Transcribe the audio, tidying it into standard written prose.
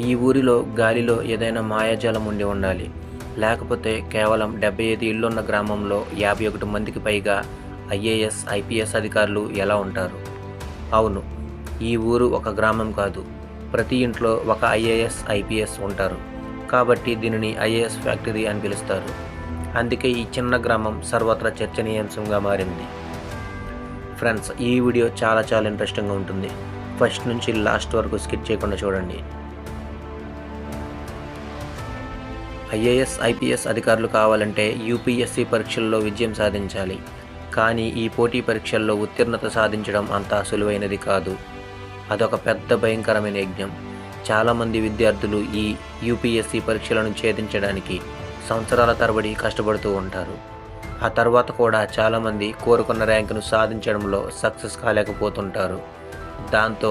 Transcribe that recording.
ఈ ఊరిలో గాలిలో ఏదైనా మాయాజాలం ఉండి ఉండాలి. లేకపోతే కేవలం 75 ఇళ్లున్న గ్రామంలో 51 మందికి పైగా ఐఏఎస్, ఐపీఎస్ అధికారులు ఎలా ఉంటారు? అవును, ఈ ఊరు ఒక గ్రామం కాదు. ప్రతి ఇంట్లో ఒక ఐఏఎస్, ఐపీఎస్ ఉంటారు. కాబట్టి దీనిని ఐఏఎస్ ఫ్యాక్టరీ అని పిలుస్తారు. అందుకే ఈ చిన్న గ్రామం సర్వత్రా చర్చనీయాంశంగా మారింది. ఫ్రెండ్స్, ఈ వీడియో చాలా ఇంట్రెస్టింగ్గా ఉంటుంది. ఫస్ట్ నుంచి లాస్ట్ వరకు స్కిప్ చేయకుండా చూడండి. ఐఏఎస్, ఐపీఎస్ అధికారులు కావాలంటే యూపీఎస్సీ పరీక్షల్లో విజయం సాధించాలి. కానీ ఈ పోటీ పరీక్షల్లో ఉత్తీర్ణత సాధించడం అంత సులువైనది కాదు. అదొక పెద్ద భయంకరమైన యజ్ఞం. చాలామంది విద్యార్థులు ఈ యూపీఎస్సీ పరీక్షలను ఛేదించడానికి సంవత్సరాల తరబడి కష్టపడుతూ ఉంటారు. ఆ తర్వాత కూడా చాలామంది కోరుకున్న ర్యాంకును సాధించడంలో సక్సెస్ కాలేకపోతుంటారు. దాంతో